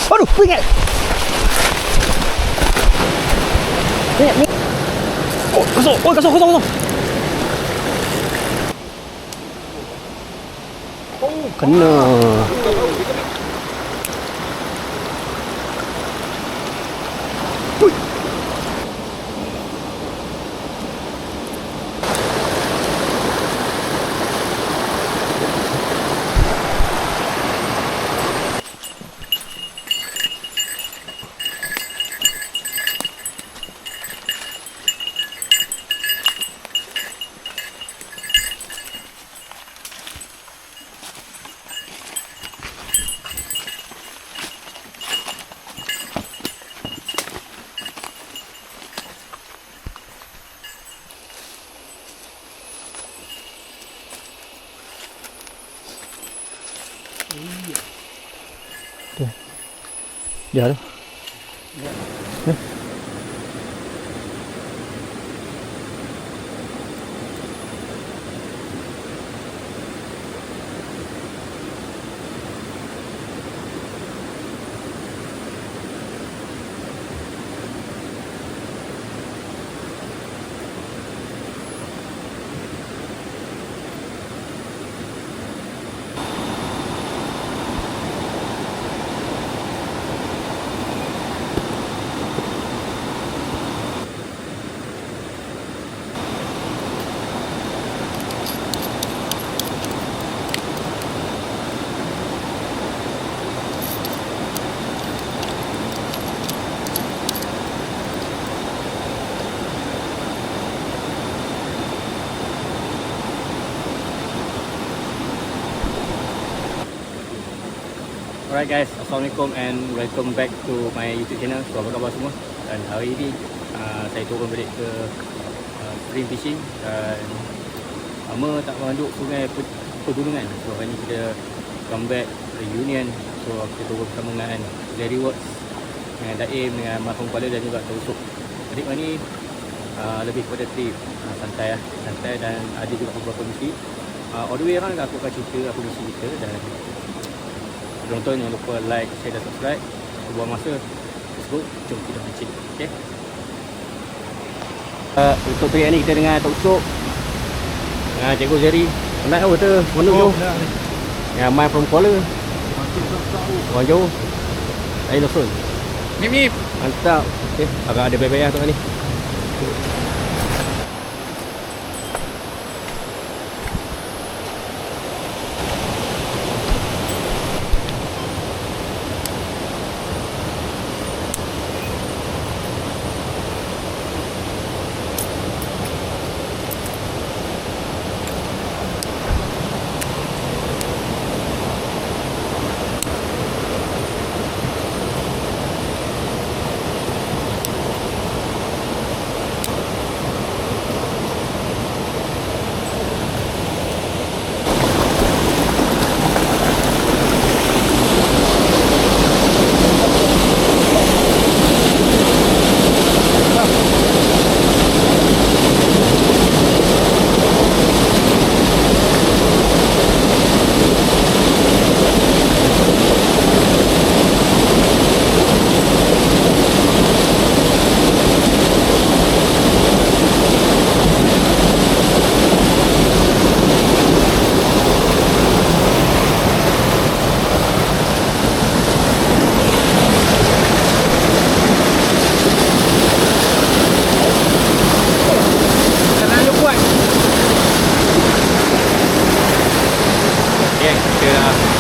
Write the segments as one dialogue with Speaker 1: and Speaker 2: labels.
Speaker 1: Aduh, ingat. Ingat. Oh, kosong. Oh, kena. Dia tu.
Speaker 2: Alright guys, Assalamualaikum and welcome back to my YouTube channel. So apa khabar semua? Dan hari ini saya turun balik ke stream fishing dan lama tak masuk sungai Pegunungan. So hari ni kita come back reunion. So kita turun bersama dengan Larry Watts, dengan Daim, dengan Mahfum Kuala dan juga Tausuk. Jadi hari ni lebih kepada trip santai dan ada juga beberapa misi. All the way around aku akan cerita apa misi kita dan penonton jangan lupa like, share dan subscribe. Buang masa, let's go, jom kita mancing. Okay. Untuk trip ni kita dengan Tok Sok, dengan Cikgu Zeri. Penat apa tu? Mana jauh? Dengan Mai from Kuala. Orang jauh. Saya Nosun.
Speaker 3: Mip.
Speaker 2: Mantap. Okay, agak ada baik-baik lah tu ni.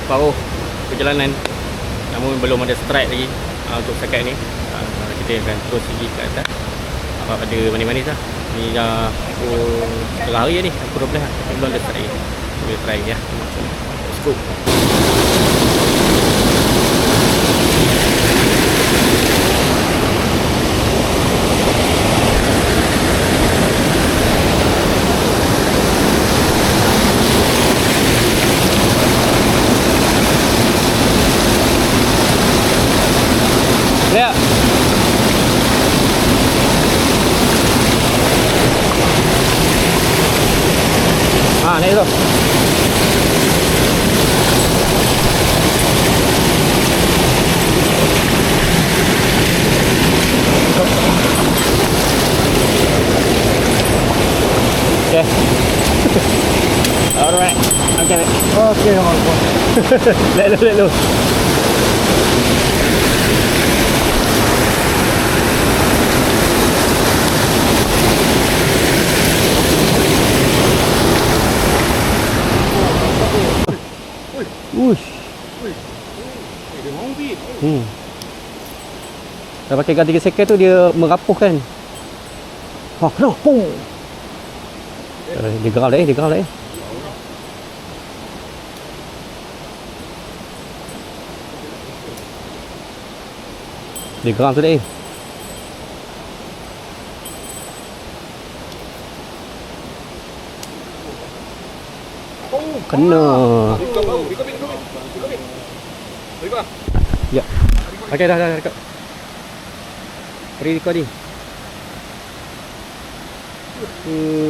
Speaker 2: Paruh perjalanan, namun belum ada strike lagi untuk setakat ni. Kita akan terus pergi ke atas. Apa ada manis-manis lah. Ni dah tengah hari ni, pukul 12 lah. Belum ada strike lagi. Boleh try ya. Let's go. Ya. Naik tu.
Speaker 1: okay, mate.
Speaker 3: Okay, abang.
Speaker 1: Let lu. Uish.
Speaker 3: Dia mau bit.
Speaker 1: Dah pakai gun 3 second tu dia merapuhkan. Ha, kena. Pum. Dia geram dah. Dia geram tu dah. Kena. Ya. Okey dah dekat. Recording.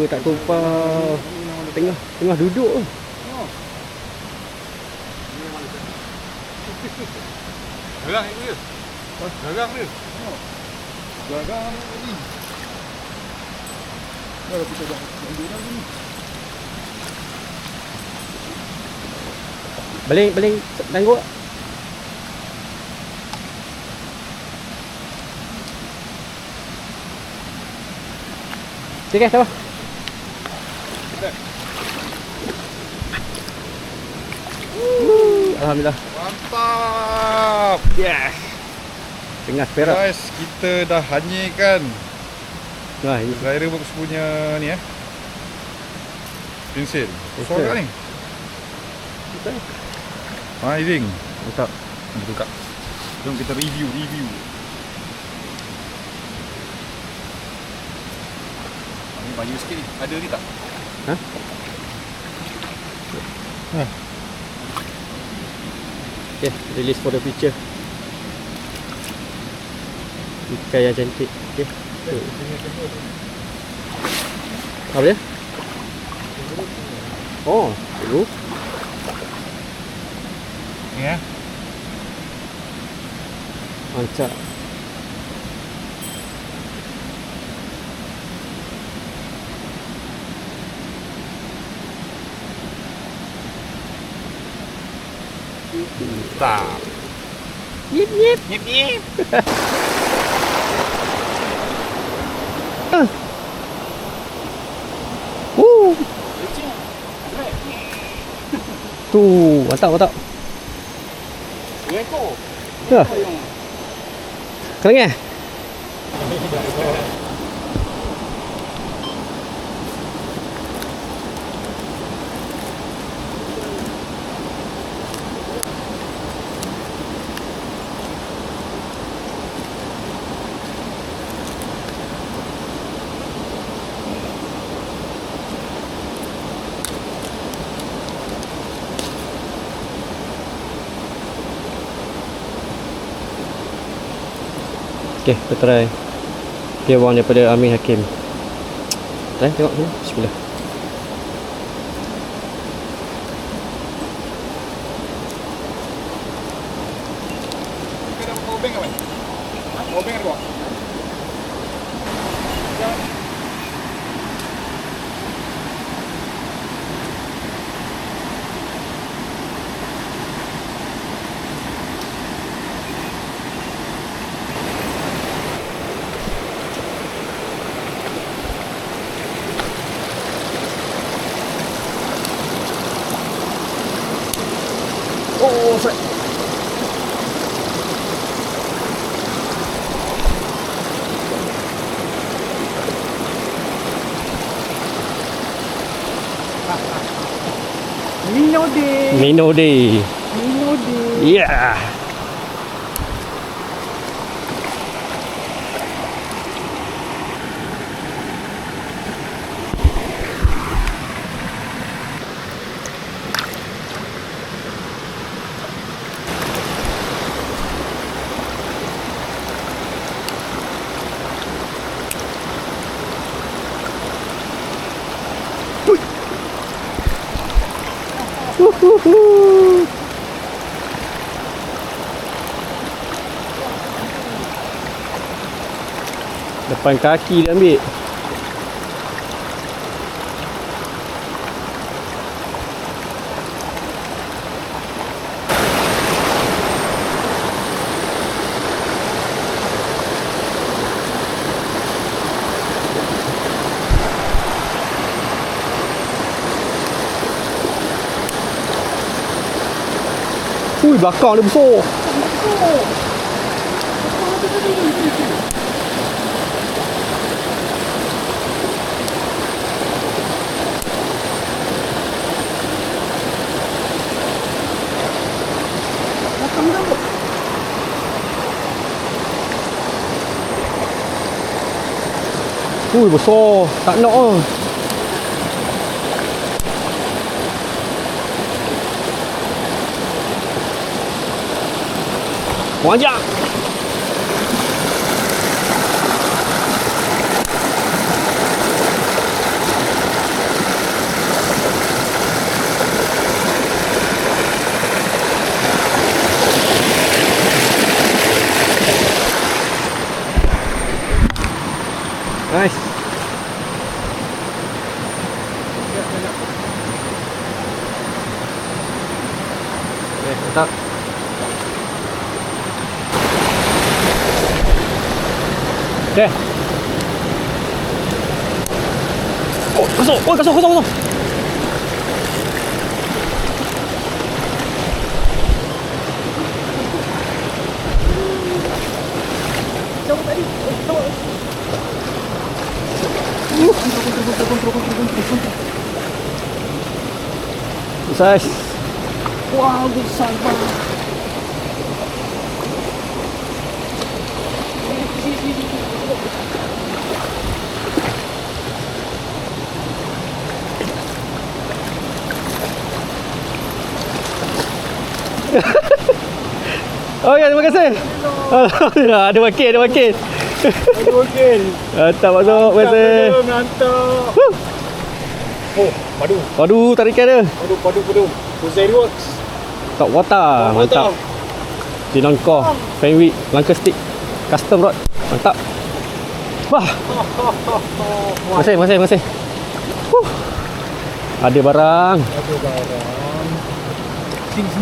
Speaker 1: Tak tumpah. Tengah duduk tu.
Speaker 3: Garang dia. Garang dia. Garang ni. Dah kita dah ambil dah ni.
Speaker 1: Balik tangguh. Okey, sabar. Alhamdulillah.
Speaker 3: Mantap.
Speaker 1: Yes. Tengah perak.
Speaker 3: Guys, kita dah hanyirkan
Speaker 1: Wah, ini
Speaker 3: Rider Box punya ni pensil. Suara ni. Amazing.
Speaker 1: mantap.
Speaker 3: Betul kak. Jom kita review. Ni baju sikit ni. Ada ni tak?
Speaker 1: Okay, release for the future. Ikan yang cantik. Okay. Apa dia? Oh, dulu.
Speaker 3: Ni
Speaker 1: Mantap.
Speaker 3: Tak.
Speaker 1: Yip.
Speaker 3: Nyip.
Speaker 1: Tu, mantap. Ya. Kering. Okay, kita try Tier 1 daripada Amin Hakim. Try, tengok sini. Bismillah.
Speaker 3: Kita dah power bank kan? Power bank ada bawa?
Speaker 1: Oh, sorry. Mino day. Yeah. Depan kaki dia ambil. Ui, belakang dia besar. Ui, besar. Tak nak ah. Wajak. Nice. Okay, mantap. Okay. Oh, kasut. Oh, kasut. Size.
Speaker 3: Wow, besar banget.
Speaker 1: Okay, terima kasih. Alhamdulillah, ada makin.
Speaker 3: Aduh, okey.
Speaker 1: Mantap masuk, terima kasih.
Speaker 3: Mantap. Oh, padu.
Speaker 1: Padu tarikan dia.
Speaker 3: Padu. Jose Works.
Speaker 1: Top water. Mantap. Jinon core, Fenwick, langkah stick, custom rod. Mantap. Wah. Terima kasih. Ada barang.
Speaker 3: Sini.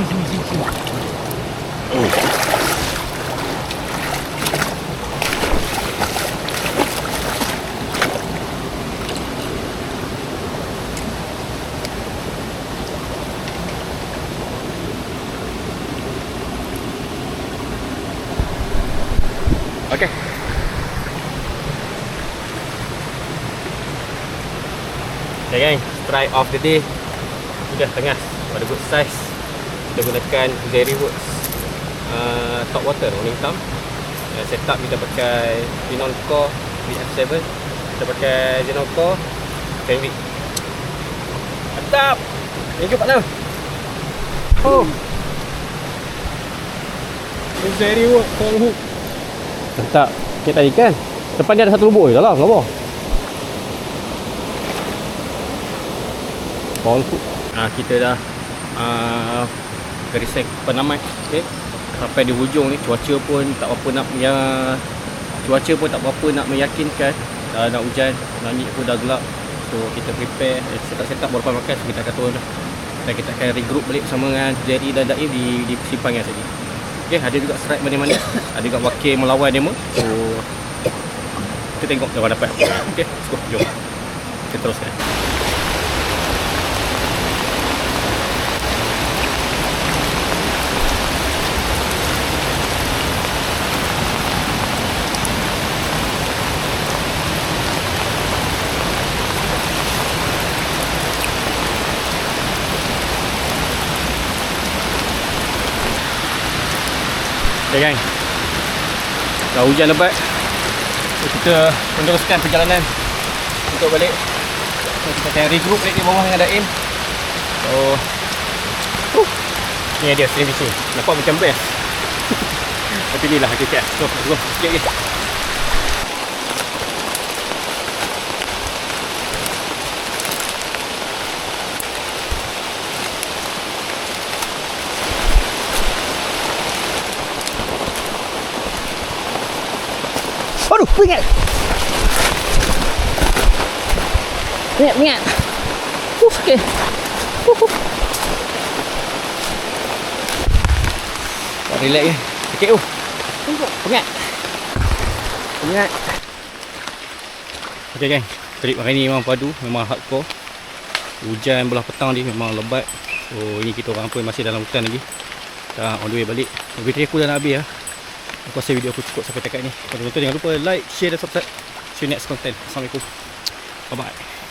Speaker 2: Okay. Okay gang, try off the day. Sudah tengah pada good size. Kita gunakan Jerry Works top water warna hitam. Setup kita pakai Jinon Core VF7. Kita pakai Jinon Core Fenwick. Mantap. Thank you partner. Oh,
Speaker 3: Jose Works full hook.
Speaker 1: Mantap. Okay, tadi kan depan dia ada satu lubuk je dalam bawah. Ball hook.
Speaker 2: Kita dah gariskan penamat. Okay. Sampai di hujung ni cuaca pun tak berapa nak meyakinkan. Nak hujan, langit pun dah gelap. So kita prepare, set up baru makan. So kita akan turun dah. Dan kita akan regroup balik sama dengan Jerry dan Daim di persimpangan tadi. Okay, ada juga strike mana-mana. Ada juga wakil melawan demo. So kita tengok kalau dapat. Okay, let's go. Jom kita teruskan. Okay gang, dah hujan lebat. So, kita meneruskan perjalanan untuk balik. So, kita akan regroup balik di bawah dengan Daim. So ni dia stream fishing. Nampak macam best. Tapi inilah hakikat. So let's go. Sikit lagi.
Speaker 1: Aduh, ingat. Okay.
Speaker 2: Relax je. Sikit tu.
Speaker 1: Pengat.
Speaker 2: Okay gang, trip hari ni memang padu, memang hardcore. Hujan belah petang ni memang lebat. So ini kita orang pun masih dalam hutan lagi.
Speaker 1: Dah on the way balik. Video aku dah nak habis lah. Aku rasa video aku cukup sampai dekat ni. Kalau tonton jangan lupa like, share dan subscribe. See you next content. Assalamualaikum. Bye bye.